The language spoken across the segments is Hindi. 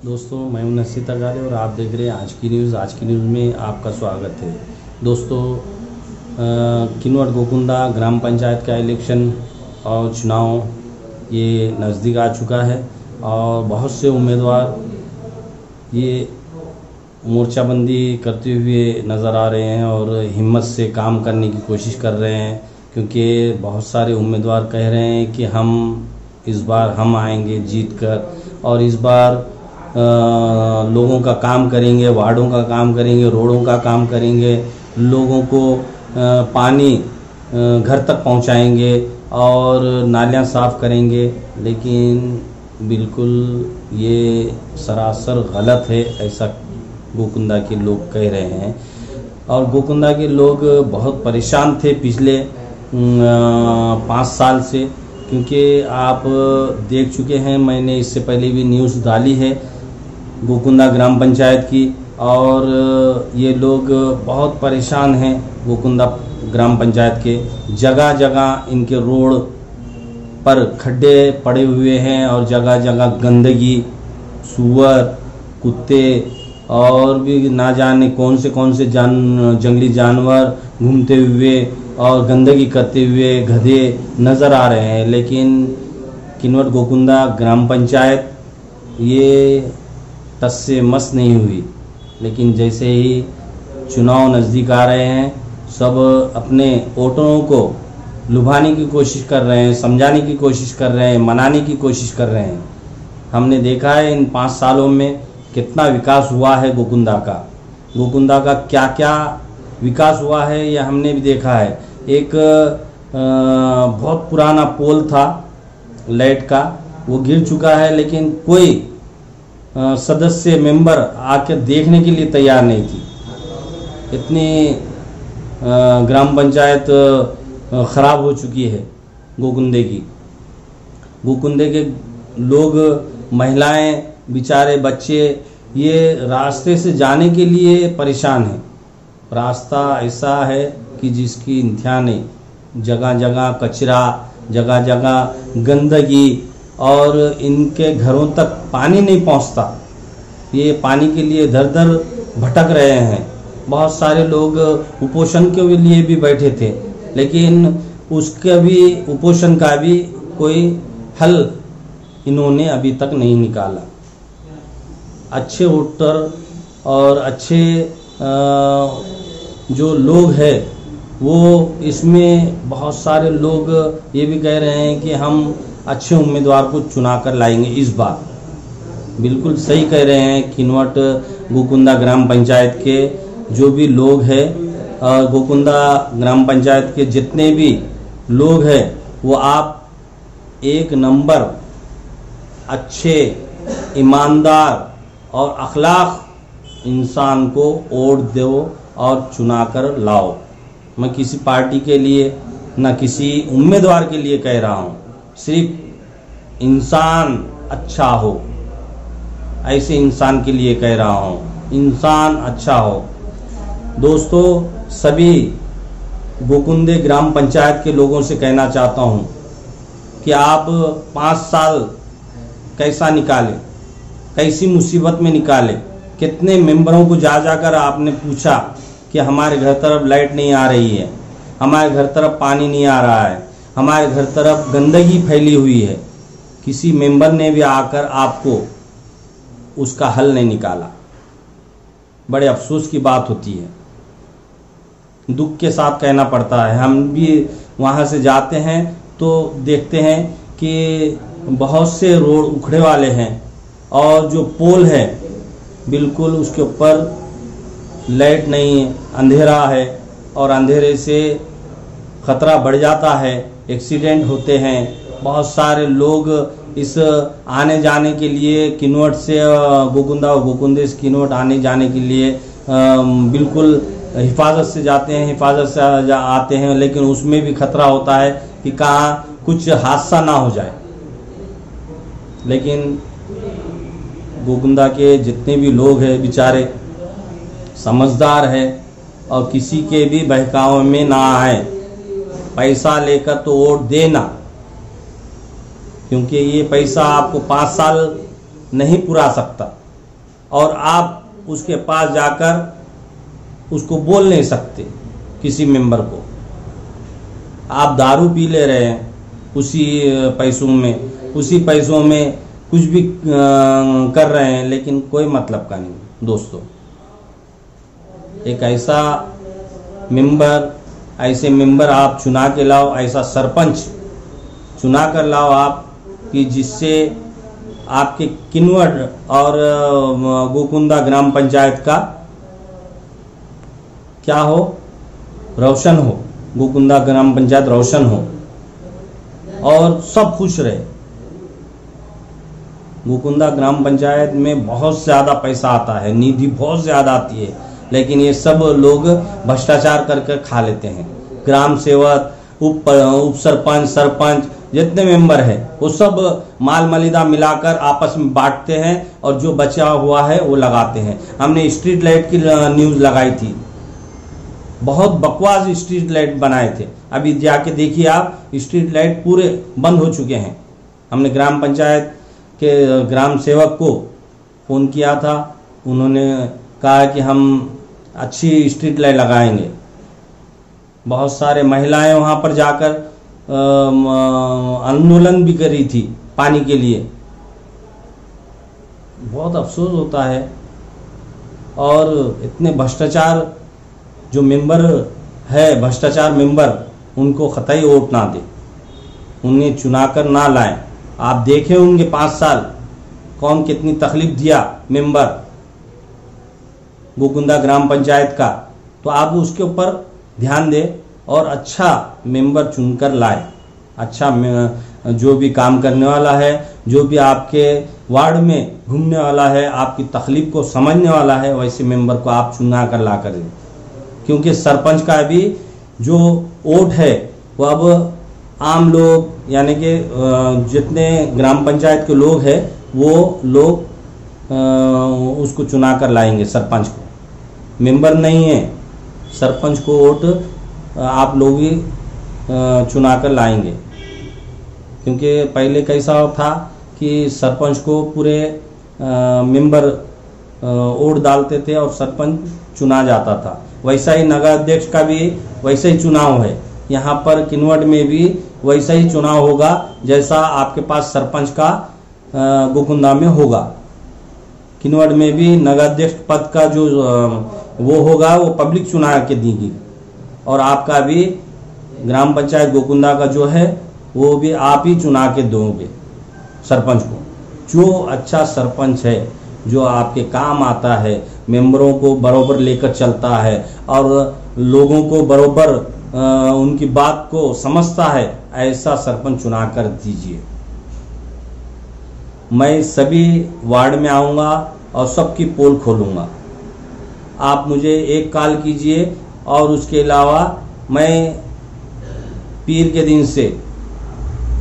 दोस्तों, मैं हूं नसीर तगारे और आप देख रहे हैं आज की न्यूज़। आज की न्यूज़ में आपका स्वागत है। दोस्तों, किन्नौर गोकुंदा ग्राम पंचायत का इलेक्शन और चुनाव ये नज़दीक आ चुका है और बहुत से उम्मीदवार ये मोर्चाबंदी करते हुए नज़र आ रहे हैं और हिम्मत से काम करने की कोशिश कर रहे हैं, क्योंकि बहुत सारे उम्मीदवार कह रहे हैं कि इस बार हम आएंगे जीत कर और इस बार लोगों का काम करेंगे, वार्डों का काम करेंगे, रोडों का काम करेंगे, लोगों को पानी घर तक पहुंचाएंगे और नालियां साफ़ करेंगे। लेकिन बिल्कुल ये सरासर गलत है, ऐसा गोकुंदा के लोग कह रहे हैं। और गोकुंदा के लोग बहुत परेशान थे पिछले 5 साल से, क्योंकि आप देख चुके हैं, मैंने इससे पहले भी न्यूज़ डाली है गोकुंदा ग्राम पंचायत की, और ये लोग बहुत परेशान हैं। गोकुंदा ग्राम पंचायत के जगह जगह इनके रोड पर खड्डे पड़े हुए हैं और जगह जगह गंदगी, सूअर, कुत्ते और भी ना जाने कौन से जंगली जानवर घूमते हुए और गंदगी करते हुए गधे नज़र आ रहे हैं। लेकिन किन्नौर गोकुंदा ग्राम पंचायत ये टस से मस नहीं हुई। लेकिन जैसे ही चुनाव नज़दीक आ रहे हैं, सब अपने वोटरों को लुभाने की कोशिश कर रहे हैं, समझाने की कोशिश कर रहे हैं, मनाने की कोशिश कर रहे हैं। हमने देखा है इन 5 सालों में कितना विकास हुआ है गोकुंदा का क्या क्या विकास हुआ है, यह हमने भी देखा है। एक बहुत पुराना पोल था लाइट का, वो गिर चुका है, लेकिन कोई सदस्य मेंबर आके देखने के लिए तैयार नहीं थी। इतनी ग्राम पंचायत ख़राब हो चुकी है गोकुंदे के लोग, महिलाएं, बेचारे बच्चे ये रास्ते से जाने के लिए परेशान हैं। रास्ता ऐसा है कि जिसकी इंतहा नहीं, जगह जगह कचरा, जगह जगह गंदगी और इनके घरों तक पानी नहीं पहुंचता। ये पानी के लिए दर दर भटक रहे हैं। बहुत सारे लोग उपोषण के लिए भी बैठे थे, लेकिन उसके भी उपोषण का भी कोई हल इन्होंने अभी तक नहीं निकाला। अच्छे वोटर और अच्छे जो लोग हैं वो इसमें बहुत सारे लोग ये भी कह रहे हैं कि हम अच्छे उम्मीदवार को चुना कर लाएंगे इस बार। बिल्कुल सही कह रहे हैं। किन्नौर गोकुंदा ग्राम पंचायत के जो भी लोग हैं, गोकुंदा ग्राम पंचायत के जितने भी लोग हैं, वो आप एक नंबर अच्छे, ईमानदार और अखलाक इंसान को वोट दो और चुना कर लाओ। मैं किसी पार्टी के लिए ना किसी उम्मीदवार के लिए कह रहा हूँ, सिर्फ इंसान अच्छा हो, ऐसे इंसान के लिए कह रहा हूँ, इंसान अच्छा हो। दोस्तों, सभी गोकुंदे ग्राम पंचायत के लोगों से कहना चाहता हूँ कि आप 5 साल कैसा निकाले, कैसी मुसीबत में निकाले। कितने मेंबरों को जा जाकर आपने पूछा कि हमारे घर तरफ लाइट नहीं आ रही है, हमारे घर तरफ पानी नहीं आ रहा है, हमारे घर तरफ गंदगी फैली हुई है। किसी मेंबर ने भी आकर आपको उसका हल नहीं निकाला। बड़े अफसोस की बात होती है, दुख के साथ कहना पड़ता है। हम भी वहाँ से जाते हैं तो देखते हैं कि बहुत से रोड उखड़े वाले हैं और जो पोल है बिल्कुल उसके ऊपर लाइट नहीं है, अंधेरा है और अंधेरे से खतरा बढ़ जाता है, एक्सीडेंट होते हैं। बहुत सारे लोग इस आने जाने के लिए किन्नौर से गोकुंदा और गोकुंदे से किन्नौर आने जाने के लिए बिल्कुल हिफाजत से जाते हैं, हिफाजत से आते हैं, लेकिन उसमें भी खतरा होता है कि कहाँ कुछ हादसा ना हो जाए। लेकिन गोकुंदा के जितने भी लोग हैं बेचारे समझदार हैं और किसी के भी बहकावे में ना आए। पैसा लेकर तो वोट देना, क्योंकि ये पैसा आपको 5 साल नहीं पुरा सकता। और आप उसके पास जाकर उसको बोल नहीं सकते किसी मेंबर को। आप दारू पी ले रहे हैं उसी पैसों में कुछ भी कर रहे हैं, लेकिन कोई मतलब का नहीं। दोस्तों, एक ऐसे मेंबर आप चुना के लाओ, ऐसा सरपंच चुना कर लाओ आप कि जिससे आपके किन्वट और गोकुंदा ग्राम पंचायत का क्या हो, रोशन हो, गोकुंदा ग्राम पंचायत रोशन हो और सब खुश रहे। गोकुंदा ग्राम पंचायत में बहुत ज़्यादा पैसा आता है, निधि बहुत ज़्यादा आती है, लेकिन ये सब लोग भ्रष्टाचार करके खा लेते हैं। ग्राम सेवक, उप सरपंच, सरपंच जितने मेंबर हैं वो सब माल मलिदा मिलाकर आपस में बांटते हैं और जो बचा हुआ है वो लगाते हैं। हमने स्ट्रीट लाइट की न्यूज़ लगाई थी, बहुत बकवास स्ट्रीट लाइट बनाए थे। अभी जाके देखिए आप, स्ट्रीट लाइट पूरे बंद हो चुके हैं। हमने ग्राम पंचायत के ग्राम सेवक को फ़ोन किया था, उन्होंने कहा कि हम अच्छी स्ट्रीट लाइट लगाएंगे। बहुत सारे महिलाएं वहां पर जाकर आंदोलन भी करी थी पानी के लिए। बहुत अफसोस होता है। और इतने भ्रष्टाचार जो मेंबर है, भ्रष्टाचार मेंबर, उनको कतई वोट ना दे, उन्हें चुनाकर ना लाएं। आप देखे होंगे 5 साल कौन कितनी तकलीफ दिया मेंबर गोकुंदा ग्राम पंचायत का, तो आप उसके ऊपर ध्यान दें और अच्छा मेंबर चुनकर लाए। अच्छा जो भी काम करने वाला है, जो भी आपके वार्ड में घूमने वाला है, आपकी तकलीफ को समझने वाला है, वैसे मेंबर को आप चुना कर ला कर दें। क्योंकि सरपंच का भी जो वोट है वो अब आम लोग यानी कि जितने ग्राम पंचायत के लोग हैं वो लोग उसको चुना कर लाएंगे। सरपंच को मेंबर नहीं है, सरपंच को वोट आप लोग ही चुना कर लाएंगे। क्योंकि पहले कैसा था कि सरपंच को पूरे मेंबर वोट डालते थे और सरपंच चुना जाता था। वैसा ही नगर अध्यक्ष का भी वैसा ही चुनाव है। यहाँ पर किन्वट में भी वैसा ही चुनाव होगा जैसा आपके पास सरपंच का गोकुंदा में होगा। किन्वट में भी नगर अध्यक्ष पद का जो वो होगा वो पब्लिक चुना के देगी, और आपका भी ग्राम पंचायत गोकुंदा का जो है वो भी आप ही चुना के दोगे सरपंच को। जो अच्छा सरपंच है, जो आपके काम आता है, मेंबरों को बरोबर लेकर चलता है और लोगों को बरोबर उनकी बात को समझता है, ऐसा सरपंच चुना कर दीजिए। मैं सभी वार्ड में आऊँगा और सबकी पोल खोलूँगा। आप मुझे एक कॉल कीजिए और उसके अलावा मैं पीर के दिन से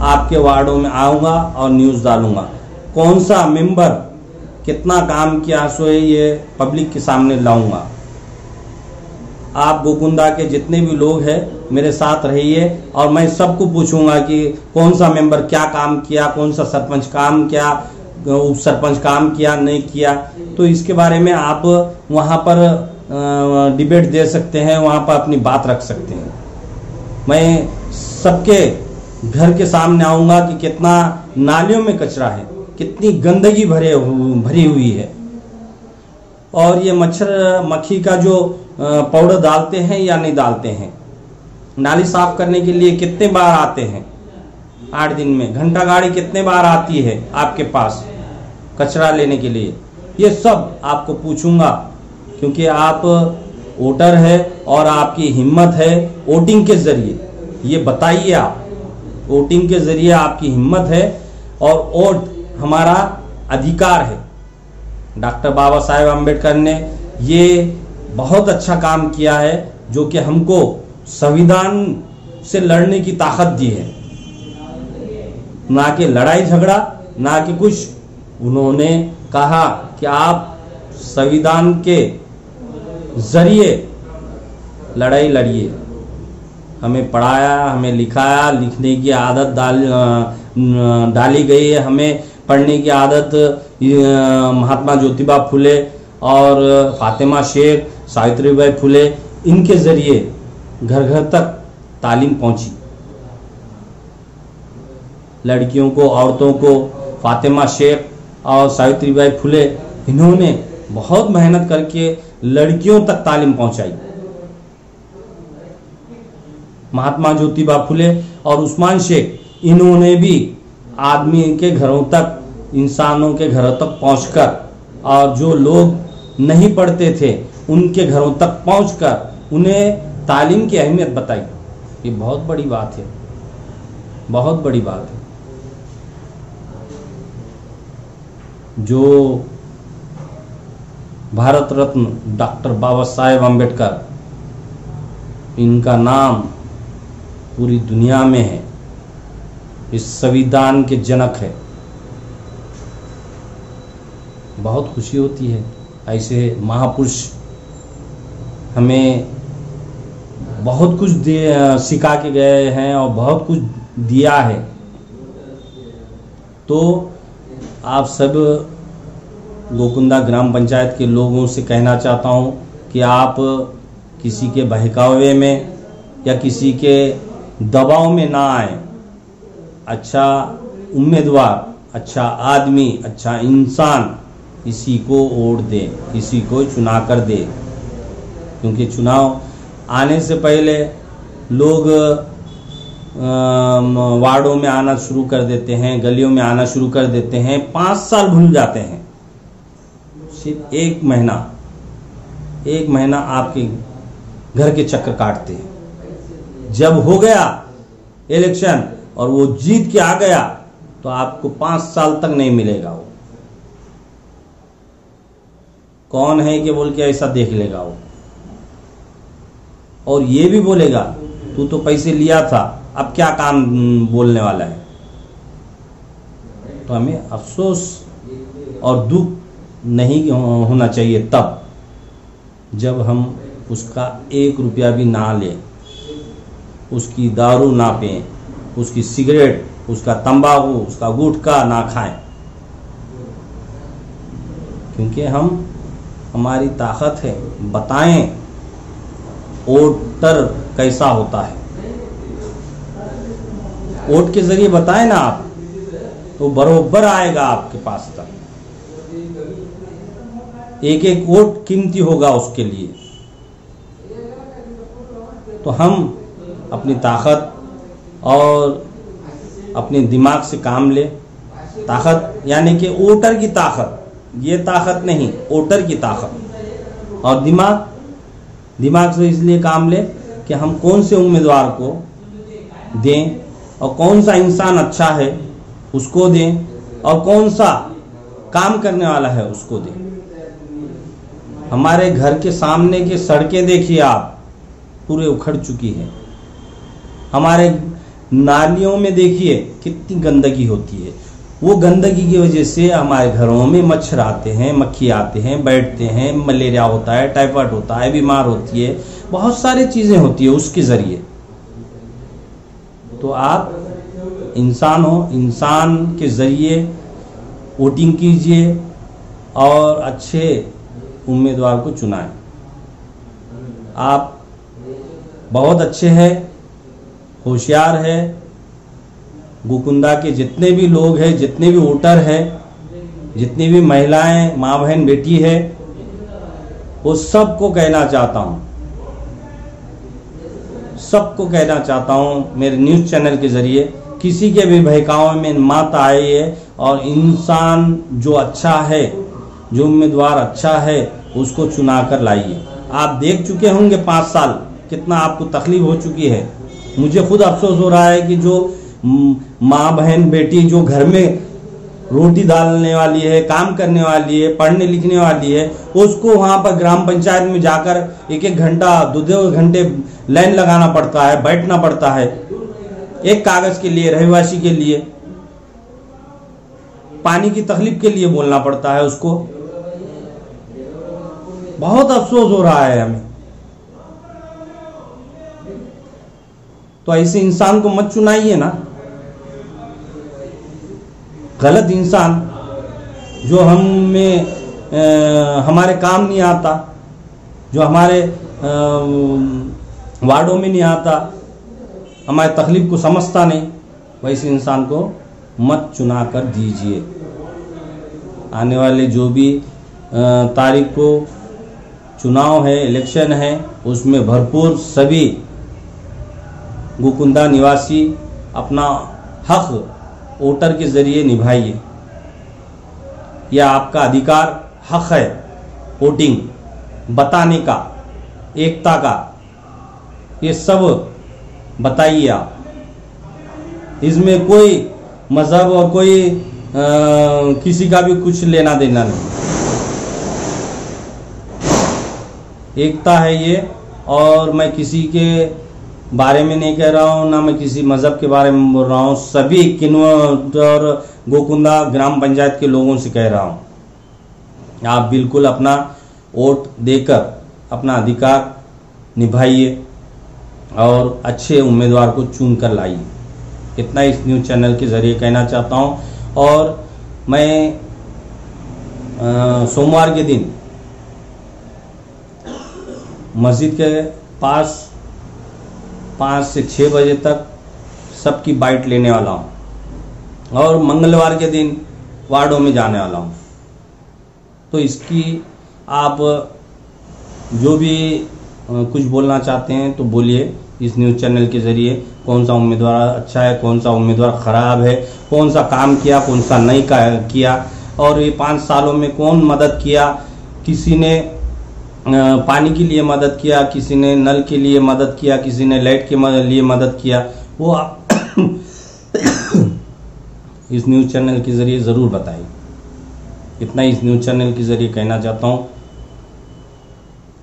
आपके वार्डों में आऊँगा और न्यूज़ डालूँगा। कौन सा मेंबर कितना काम किया सो ये पब्लिक के सामने लाऊंगा। आप गोकुंदा के जितने भी लोग हैं मेरे साथ रहिए और मैं सबको पूछूंगा कि कौन सा मेंबर क्या काम किया, कौन सा सरपंच काम किया, उप सरपंच काम किया नहीं किया। तो इसके बारे में आप वहाँ पर डिबेट दे सकते हैं, वहाँ पर अपनी बात रख सकते हैं। मैं सबके घर के सामने आऊँगा कि कितना नालियों में कचरा है, कितनी गंदगी भरी हुई है, और ये मच्छर मक्खी का जो पाउडर डालते हैं या नहीं डालते हैं। नाली साफ करने के लिए कितने बार आते हैं 8 दिन में, घंटा गाड़ी कितने बार आती है आपके पास कचरा लेने के लिए। ये सब आपको पूछूंगा क्योंकि आप वोटर है और आपकी हिम्मत है वोटिंग के जरिए। ये बताइए, आप वोटिंग के जरिए आपकी हिम्मत है और वोट हमारा अधिकार है। डॉक्टर बाबा साहेब अम्बेडकर ने ये बहुत अच्छा काम किया है जो कि हमको संविधान से लड़ने की ताकत दी है, ना कि लड़ाई झगड़ा, ना कि कुछ। उन्होंने कहा कि आप संविधान के जरिए लड़ाई लड़िए। हमें पढ़ाया, हमें लिखाया, लिखने की आदत डाली गई है, हमें पढ़ने की आदत महात्मा ज्योतिबा फुले और फातिमा शेख, सावित्रीबाई फुले, इनके ज़रिए घर घर तक तालीम पहुंची। लड़कियों को, औरतों को फातिमा शेख और सावित्रीबाई फुले, इन्होंने बहुत मेहनत करके लड़कियों तक तालीम पहुंचाई। महात्मा ज्योतिबा फुले और उस्मान शेख, इन्होंने भी आदमी के घरों तक, इंसानों के घरों तक पहुंचकर, और जो लोग नहीं पढ़ते थे उनके घरों तक पहुंचकर उन्हें तालीम की अहमियत बताई। ये बहुत बड़ी बात है, बहुत बड़ी बात है। जो भारत रत्न डॉक्टर बाबा साहेब अम्बेडकर, इनका नाम पूरी दुनिया में है, इस संविधान के जनक है। बहुत खुशी होती है, ऐसे महापुरुष हमें बहुत कुछ सिखा के गए हैं और बहुत कुछ दिया है। तो आप सब गोकुंदा ग्राम पंचायत के लोगों से कहना चाहता हूँ कि आप किसी के बहकावे में या किसी के दबाव में ना आए। अच्छा उम्मीदवार, अच्छा आदमी, अच्छा इंसान, इसी को वोट दे, इसी को चुना कर दे। क्योंकि चुनाव आने से पहले लोग वार्डों में आना शुरू कर देते हैं, गलियों में आना शुरू कर देते हैं, 5 साल भूल जाते हैं। सिर्फ एक महीना आपके घर के चक्कर काटते हैं। जब हो गया इलेक्शन और वो जीत के आ गया तो आपको 5 साल तक नहीं मिलेगा। वो कौन है कि बोल के ऐसा देख लेगा वो, और ये भी बोलेगा तू तो पैसे लिया था, अब क्या काम बोलने वाला है। तो हमें अफसोस और दुख नहीं होना चाहिए तब जब हम उसका 1 रुपया भी ना लें, उसकी दारू ना पिएं, उसकी सिगरेट, उसका तंबाकू, उसका गुटखा ना खाएं। क्योंकि हमारी ताकत है, बताएं वोटर कैसा होता है। वोट के जरिए बताएं ना आप, तो बरोबर आएगा आपके पास तक। एक एक वोट कीमती होगा उसके लिए। तो हम अपनी ताकत और अपने दिमाग से काम ले। ताकत यानी कि वोटर की ताकत, ये ताकत नहीं, वोटर की ताकत। और दिमाग से इसलिए काम ले कि हम कौन से उम्मीदवार को दें और कौन सा इंसान अच्छा है उसको दें, और कौन सा काम करने वाला है उसको दें। हमारे घर के सामने की सड़कें देखिए आप, पूरे उखड़ चुकी है। हमारे नालियों में देखिए कितनी गंदगी होती है। वो गंदगी की वजह से हमारे घरों में मच्छर आते हैं, मक्खी आते हैं, बैठते हैं, मलेरिया होता है, टाइफाइड होता है, बीमार होती है, बहुत सारी चीज़ें होती है उसके ज़रिए। तो आप इंसान हो, इंसान के ज़रिए वोटिंग कीजिए और अच्छे उम्मीदवार को चुनाएं। आप बहुत अच्छे हैं, होशियार है। गोकुंदा के जितने भी लोग हैं, जितने भी वोटर हैं, जितनी भी महिलाएं, माँ बहन बेटी है, वो सबको कहना चाहता हूँ, सबको कहना चाहता हूँ मेरे न्यूज़ चैनल के ज़रिए, किसी के भी बहकावे में मत आइए और इंसान जो अच्छा है, जो उम्मीदवार अच्छा है, उसको चुना कर लाइए। आप देख चुके होंगे 5 साल कितना आपको तकलीफ हो चुकी है। मुझे खुद अफसोस हो रहा है कि जो माँ बहन बेटी जो घर में रोटी डालने वाली है, काम करने वाली है, पढ़ने लिखने वाली है, उसको वहाँ पर ग्राम पंचायत में जाकर 1-1 घंटा 2-2 घंटे लाइन लगाना पड़ता है, बैठना पड़ता है एक कागज के लिए, रहवासी के लिए, पानी की तकलीफ के लिए बोलना पड़ता है उसको। बहुत अफसोस हो रहा है हमें। तो ऐसे इंसान को मत चुनाइए ना। गलत इंसान जो हमारे काम नहीं आता, जो हमारे वार्डों में नहीं आता, हमारे तकलीफ को समझता नहीं, वैसे इंसान को मत चुना कर दीजिए। आने वाले जो भी तारीख को चुनाव है, इलेक्शन है, उसमें भरपूर सभी गोकुंदा निवासी अपना हक वोटर के ज़रिए निभाइए। यह आपका अधिकार, हक है वोटिंग बताने का, एकता का, ये सब बताइए आप। इसमें कोई मज़हब और कोई किसी का भी कुछ लेना देना नहीं, एकता है ये। और मैं किसी के बारे में नहीं कह रहा हूँ, ना मैं किसी मज़हब के बारे में बोल रहा हूँ, सभी किन्नौर और गोकुंदा ग्राम पंचायत के लोगों से कह रहा हूँ, आप बिल्कुल अपना वोट देकर अपना अधिकार निभाइए और अच्छे उम्मीदवार को चुन कर लाइए। इतना इस न्यूज़ चैनल के ज़रिए कहना चाहता हूँ। और मैं सोमवार के दिन मस्जिद के पास 5 से 6 बजे तक सबकी बाइट लेने वाला हूँ और मंगलवार के दिन वार्डों में जाने वाला हूँ। तो इसकी आप जो भी कुछ बोलना चाहते हैं तो बोलिए इस न्यूज़ चैनल के ज़रिए। कौन सा उम्मीदवार अच्छा है, कौन सा उम्मीदवार ख़राब है, कौन सा काम किया, कौन सा नहीं किया, और ये 5 सालों में कौन मदद किया। किसी ने पानी के लिए मदद किया, किसी ने नल के लिए मदद किया, किसी ने लाइट के लिए मदद किया, वो आप इस न्यूज़ चैनल के ज़रिए ज़रूर बताइए। इतना इस न्यूज़ चैनल के ज़रिए कहना चाहता हूँ।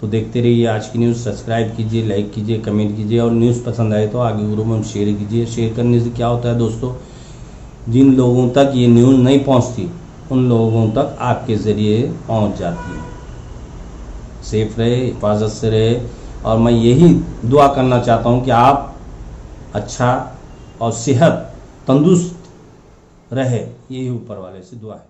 तो देखते रहिए आज की न्यूज़। सब्सक्राइब कीजिए, लाइक कीजिए, कमेंट कीजिए और न्यूज़ पसंद आए तो आगे ग्रुप में शेयर कीजिए। शेयर करने से क्या होता है दोस्तों, जिन लोगों तक ये न्यूज़ नहीं पहुंचती उन लोगों तक आपके ज़रिए पहुंच जाती है। सेफ रहे, हिफाजत से रहे, और मैं यही दुआ करना चाहता हूं कि आप अच्छा और सेहत तंदुरुस्त रहे, यही ऊपर वाले से दुआ है।